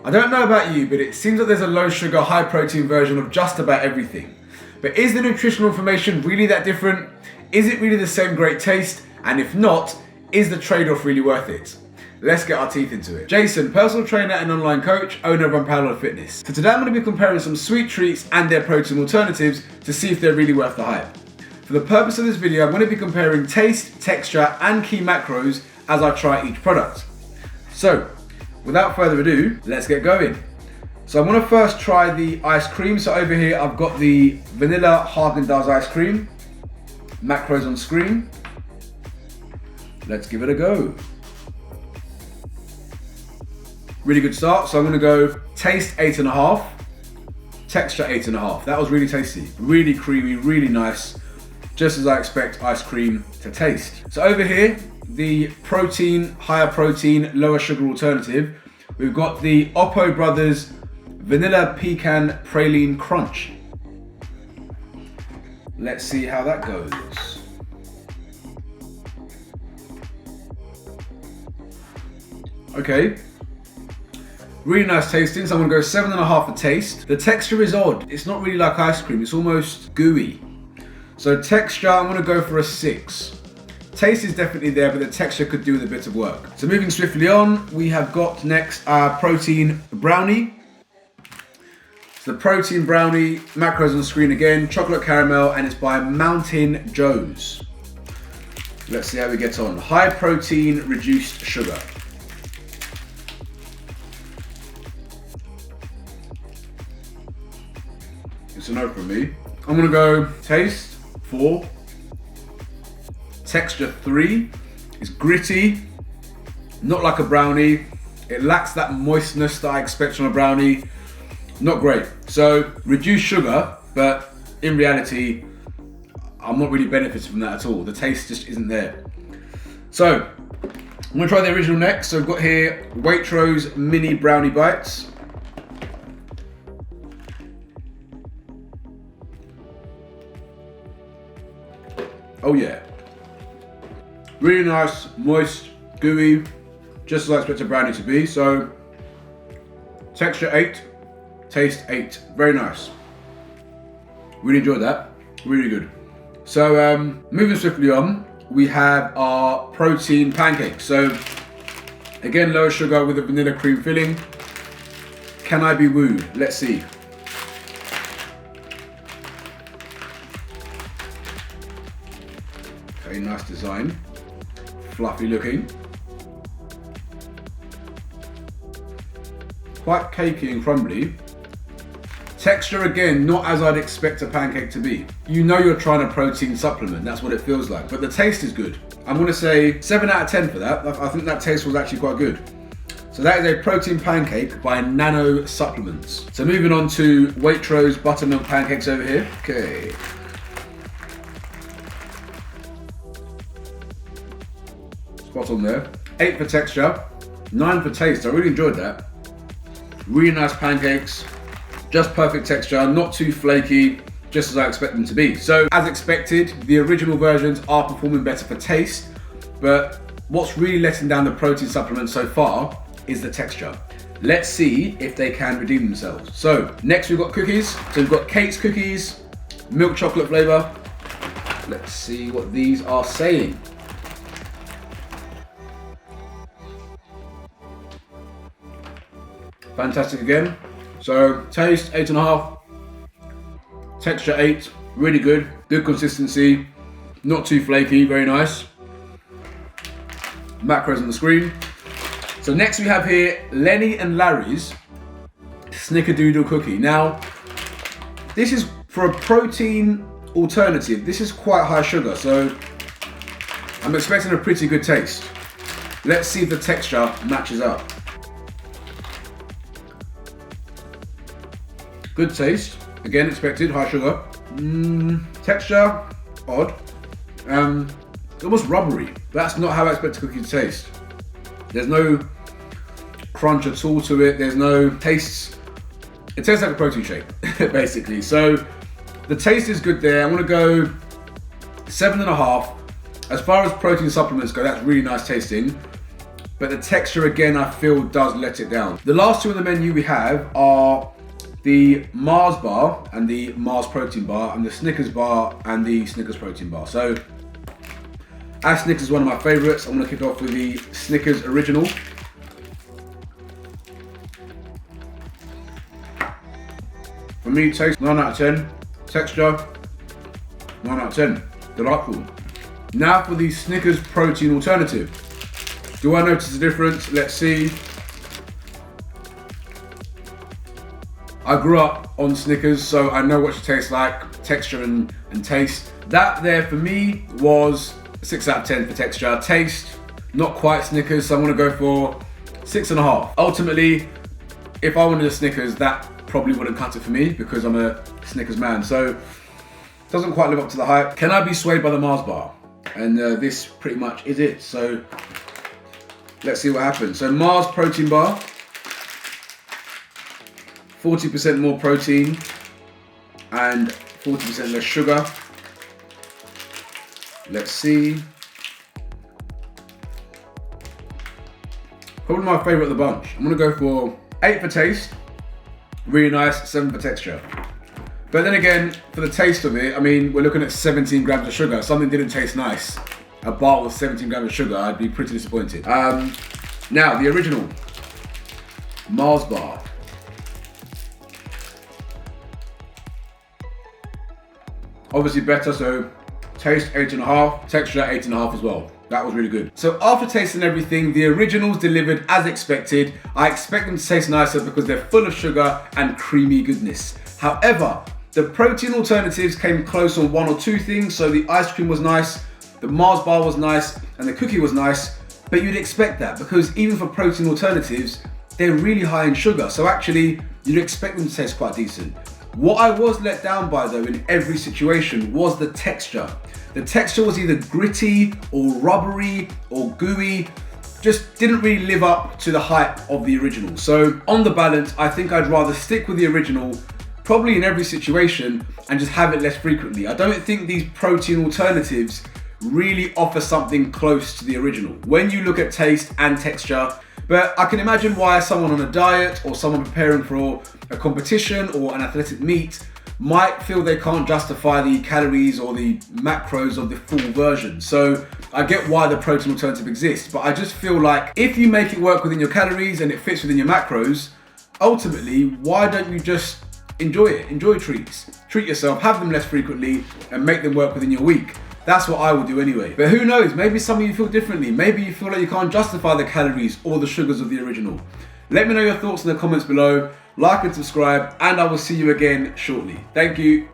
I don't know about you, but it seems like there's a low sugar, high protein version of just about everything. But is the nutritional information really that different? Is it really the same great taste? And if not, is the trade-off really worth it? Let's get our teeth into it. Jason, personal trainer and online coach, owner of Unparalleled Fitness. So today I'm going to be comparing some sweet treats and their protein alternatives to see if they're really worth the hype. For the purpose of this video, I'm going to be comparing taste, texture, and key macros as I try each product. So, without further ado, let's get going. So I'm going to first try the ice cream. So over here, I've got the vanilla Haagen-Dazs ice cream. Macros on screen. Let's give it a go. Really good start. So I'm going to go taste 8.5, texture 8.5. That was really tasty, really creamy, really nice. Just as I expect ice cream to taste. So over here, the protein, higher protein, lower sugar alternative, we've got the Oppo Brothers Vanilla Pecan Praline Crunch. Let's see how that goes. Okay, really nice tasting, so I'm gonna go 7.5 for taste. The texture is odd. It's not really like ice cream, it's almost gooey. So texture, I'm gonna go for a 6. Taste is definitely there, but the texture could do with a bit of work. So moving swiftly on, we have got next our protein brownie. So the protein brownie, macros on screen again, chocolate caramel, and it's by Mountain Joe's. Let's see how we get on. High protein, reduced sugar. It's a no from me. I'm gonna go taste 4, texture 3. It's gritty, not like a brownie. It lacks that moistness that I expect from a brownie. Not great. So reduced sugar, but in reality, I'm not really benefiting from that at all. The taste just isn't there. So I'm gonna try the original next. So I've got here Waitrose mini brownie bites. Oh yeah, really nice, moist, gooey, just as I expect a brownie to be. So texture 8, taste 8, very nice. Really enjoyed that, really good. So moving swiftly on, we have our protein pancakes. So again, lower sugar with a vanilla cream filling. Can I be wooed? Let's see. Okay, nice design, fluffy looking. Quite cakey and crumbly. Texture again, not as I'd expect a pancake to be. You know you're trying a protein supplement, that's what it feels like, but the taste is good. I'm gonna say 7 out of 10 for that. I think that taste was actually quite good. So that is a protein pancake by Nano Supplements. So moving on to Waitrose buttermilk pancakes over here. Okay. Spot on there. 8 for texture, 9 for taste. I really enjoyed that. Really nice pancakes, just perfect texture, not too flaky, just as I expect them to be. So as expected, the original versions are performing better for taste, but what's really letting down the protein supplements so far is the texture. Let's see if they can redeem themselves. So next we've got cookies. So we've got Kate's cookies, milk chocolate flavor. Let's see what these are saying. Fantastic again. So taste 8.5, texture 8, really good, good consistency, not too flaky, very nice. Macros on the screen. So next we have here Lenny and Larry's Snickerdoodle cookie. Now, this is for a protein alternative. This is quite high sugar, so I'm expecting a pretty good taste. Let's see if the texture matches up. Good taste, again expected, high sugar. Texture, odd. Almost rubbery. That's not how I expect a cookie to taste. There's no crunch at all to it. There's no tastes. It tastes like a protein shake, basically. So the taste is good there. I'm gonna go 7.5. As far as protein supplements go, that's really nice tasting. but the texture again I feel does let it down. The last two on the menu we have are the Mars bar and the Mars protein bar, and the Snickers bar and the Snickers protein bar. So as Snickers is one of my favorites, I'm gonna kick off with the Snickers original. For me, taste 9 out of 10, texture 9 out of 10, delightful. Now for the Snickers protein alternative. Do I notice a difference? Let's see. I grew up on Snickers, so I know what she tastes like, texture and taste. That there for me was 6 out of 10 for texture. Taste, not quite Snickers, so I'm gonna go for 6.5. Ultimately, if I wanted a Snickers, that probably wouldn't cut it for me because I'm a Snickers man. So, doesn't quite live up to the hype. Can I be swayed by the Mars bar? And this pretty much is it. So, let's see what happens. So Mars protein bar, 40% more protein and 40% less sugar. Let's see. Probably my favorite of the bunch. I'm gonna go for 8 for taste, really nice, 7 for texture. But then again, for the taste of it, I mean, we're looking at 17 grams of sugar. Something didn't taste nice. A bar with 17 grams of sugar, I'd be pretty disappointed. Now, the original Mars bar. Obviously better, so taste 8.5, texture 8.5 as well. That was really good. So after tasting everything, the originals delivered as expected. I expect them to taste nicer because they're full of sugar and creamy goodness. However, the protein alternatives came close on 1 or 2 things. So the ice cream was nice, the Mars bar was nice, and the cookie was nice. But you'd expect that because even for protein alternatives, they're really high in sugar. So actually, you'd expect them to taste quite decent. What I was let down by though in every situation was the texture. The texture was either gritty or rubbery or gooey. Just didn't really live up to the hype of the original. So on the balance, I think I'd rather stick with the original probably in every situation and just have it less frequently. I don't think these protein alternatives really offer something close to the original when you look at taste and texture. But I can imagine why someone on a diet or someone preparing for a competition or an athletic meet might feel they can't justify the calories or the macros of the full version. So I get why the protein alternative exists, but I just feel like if you make it work within your calories and it fits within your macros, ultimately, why don't you just enjoy it? Enjoy treats. Treat yourself, have them less frequently, and make them work within your week. That's what I will do anyway. But who knows, maybe some of you feel differently. Maybe you feel like you can't justify the calories or the sugars of the original. Let me know your thoughts in the comments below. Like and subscribe, and I will see you again shortly. Thank you.